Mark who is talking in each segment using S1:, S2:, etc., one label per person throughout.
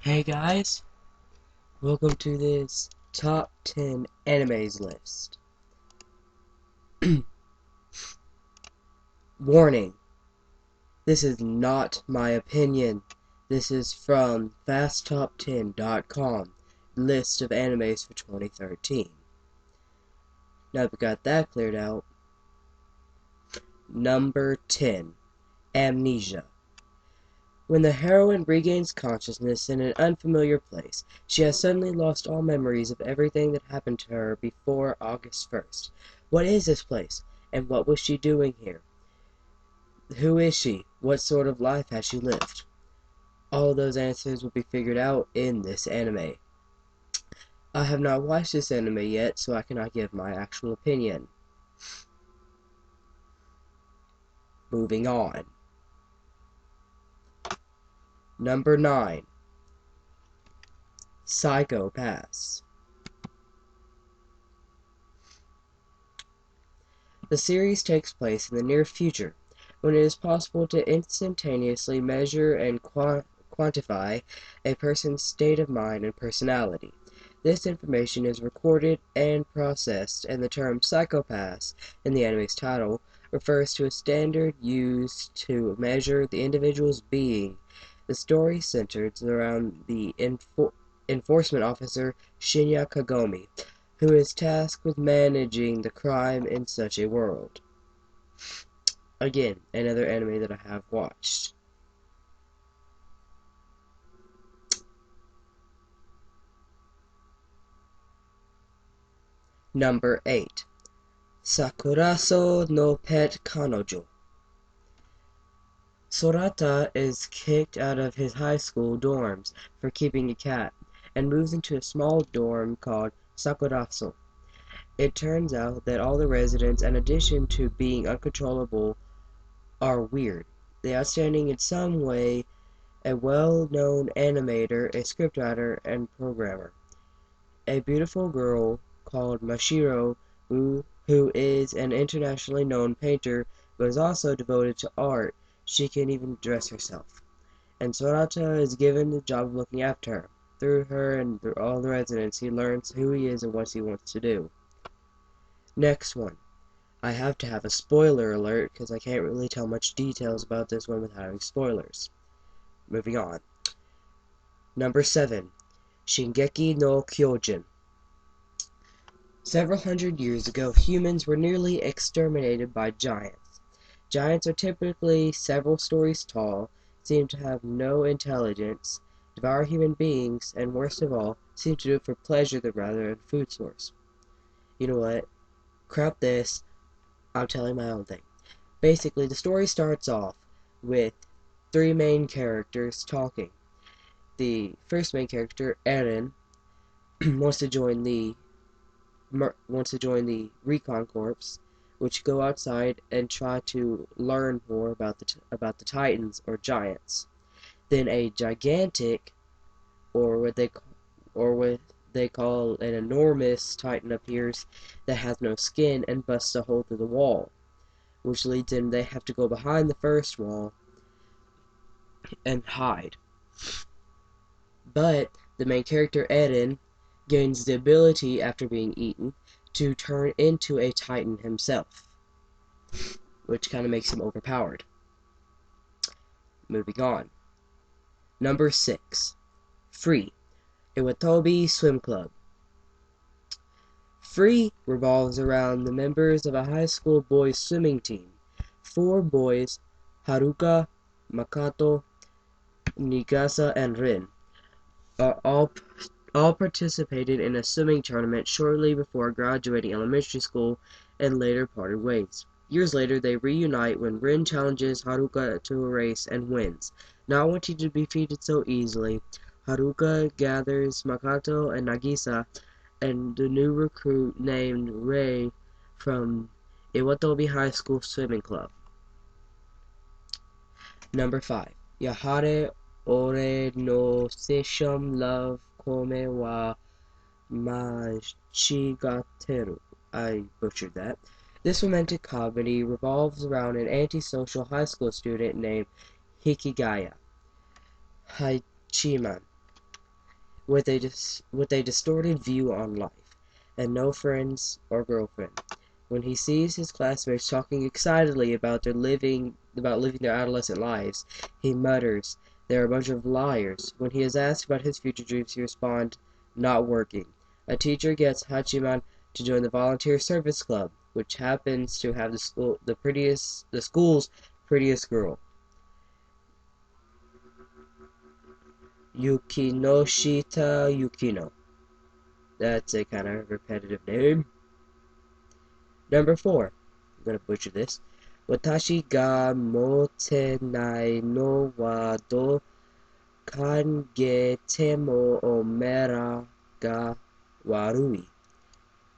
S1: Hey guys, welcome to this top 10 animes list. Warning, this is not my opinion. This is from FastTop10.com, list of animes for 2013. Now that we got that cleared out, number 10, Amnesia. When the heroine regains consciousness in an unfamiliar place, she has suddenly lost all memories of everything that happened to her before August 1st. What is this place? And what was she doing here? Who is she? What sort of life has she lived? All of those answers will be figured out in this anime. I have not watched this anime yet, so I cannot give my actual opinion. Moving on. Number 9. Psychopaths. The series takes place in the near future, when it is possible to instantaneously measure and quantify a person's state of mind and personality. This information is recorded and processed, and the term psychopaths in the anime's title refers to a standard used to measure the individual's being. The story centers around the enforcement officer Shinya Kagome, who is tasked with managing the crime in such a world. Again, another anime that I have watched. Number 8. Sakuraso no Pet Kanojo. Sorata is kicked out of his high school dorms for keeping a cat, and moves into a small dorm called Sakuraso. It turns out that all the residents, in addition to being uncontrollable, are weird. The outstanding in some way, a well-known animator, a scriptwriter, and programmer. A beautiful girl called Mashiro, who is an internationally known painter, but is also devoted to art. She can even dress herself. And Sorata is given the job of looking after her. Through her and through all the residents, he learns who he is and what he wants to do. Next one. I have to have a spoiler alert because I can't really tell much details about this one without having spoilers. Moving on. Number 7. Shingeki no Kyojin. Several hundred years ago, humans were nearly exterminated by giants. Giants are typically several stories tall, seem to have no intelligence, devour human beings, and worst of all, seem to do it for pleasure rather than food source. You know what? Crap this. I'm telling my own thing. Basically, the story starts off with three main characters talking. The first main character, Eren, wants to join the recon corps, which go outside and try to learn more about the Titans or giants. Then a gigantic, or what they call an enormous Titan appears that has no skin and busts a hole through the wall, which leads in they have to go behind the first wall and hide. But the main character, Eren, gains the ability, after being eaten, to turn into a Titan himself, which kind of makes him overpowered. Moving on. Number 6. Free, Iwatobi Swim Club. Free revolves around the members of a high school boys swimming team. 4 boys, Haruka, Makato, Nigasa, and Rin, are all participated in a swimming tournament shortly before graduating elementary school and later parted ways. Years later, they reunite when Rin challenges Haruka to a race and wins. Not wanting to be defeated so easily, Haruka gathers Makato and Nagisa and the new recruit named Rei from Iwatobi High School Swimming Club. Number 5. Yahare Ore no Seishun Love Kome wa Machigateru. I butchered that. This romantic comedy revolves around an antisocial high school student named Hikigaya Haichiman, with a distorted view on life, and no friends or girlfriend. When he sees his classmates talking excitedly about living their adolescent lives, he mutters, "They're a bunch of liars." When he is asked about his future dreams, he responds, "Not working." A teacher gets Hachiman to join the volunteer service club, which happens to have the school's prettiest girl, Yukinoshita Yukino. That's a kind of repetitive name. Number 4. I'm gonna butcher this. Watashi ga motenai no wa do kangetemo omera ga warui.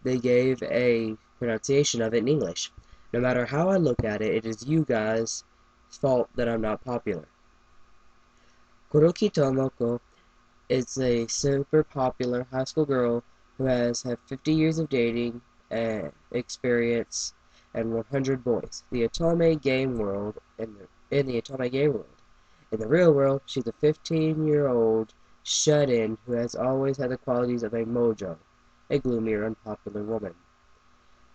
S1: They gave a pronunciation of it in English. No matter how I look at it, it is you guys' fault that I'm not popular. Kuroki Tomoko is a super popular high school girl who has had 50 years of dating experience and 100 boys. In the Otome game world. In the real world, she's a 15-year-old shut-in who has always had the qualities of a mojo, a gloomy or unpopular woman.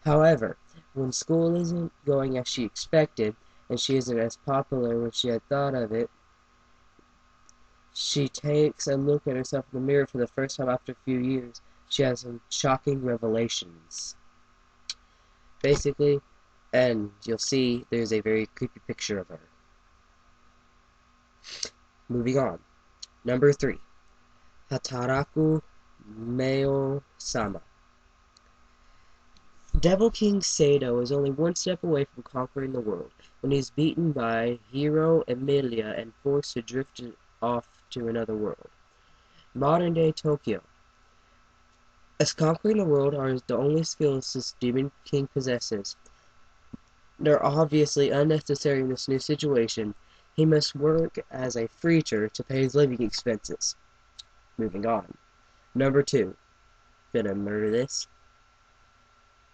S1: However, when school isn't going as she expected, and she isn't as popular as she had thought of it, she takes a look at herself in the mirror for the first time after a few years. She has some shocking revelations. Basically, and you'll see there's a very creepy picture of her. Moving on. Number 3. Hataraku Meo-sama. Devil King Sato is only one step away from conquering the world when he's beaten by Hero Emilia and forced to drift off to another world. Modern-day Tokyo. As conquering the world are the only skills this Demon King possesses, they're obviously unnecessary in this new situation. He must work as a preacher to pay his living expenses. Moving on. Number 2. Gonna murder this.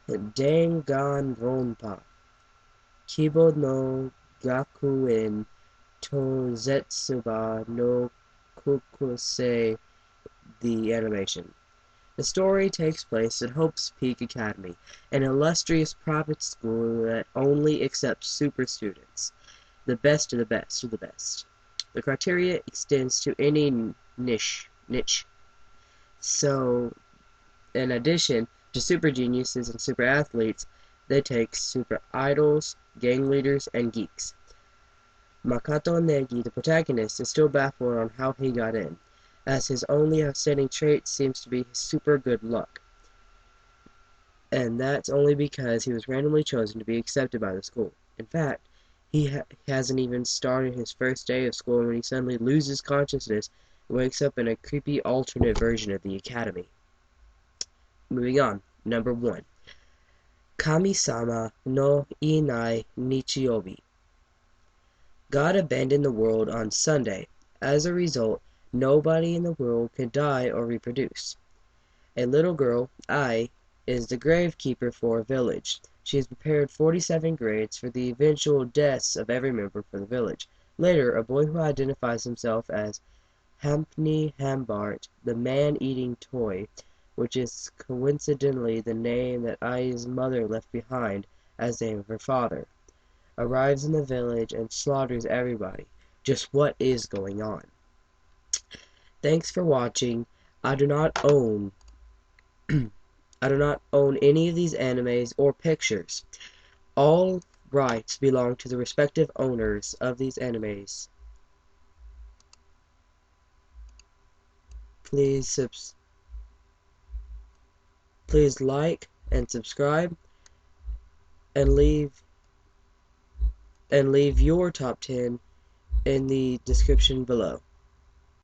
S1: Danganronpa. Kibo no Gakuen Tozetsuba no Kokusei, the animation. The story takes place at Hope's Peak Academy, an illustrious private school that only accepts super students, the best of the best of the best. The criteria extends to any niche. So, in addition to super geniuses and super athletes, they take super idols, gang leaders, and geeks. Makoto Negi, the protagonist, is still baffled on how he got in, as his only outstanding trait seems to be his super good luck. And that's only because he was randomly chosen to be accepted by the school. In fact, he hasn't even started his first day of school when he suddenly loses consciousness and wakes up in a creepy alternate version of the academy. Moving on. Number 1. Kami-sama no Inai Nichiyobi. God abandoned the world on Sunday. As a result, nobody in the world could die or reproduce. A little girl, Ai, is the gravekeeper for a village. She has prepared 47 graves for the eventual deaths of every member for the village. Later, a boy who identifies himself as Hampney Hambart, the man-eating toy, which is coincidentally the name that Ai's mother left behind as the name of her father, arrives in the village and slaughters everybody. Just what is going on? Thanks for watching. I do not own any of these animes or pictures. All rights belong to the respective owners of these animes. Please like and subscribe and leave your top 10 in the description below.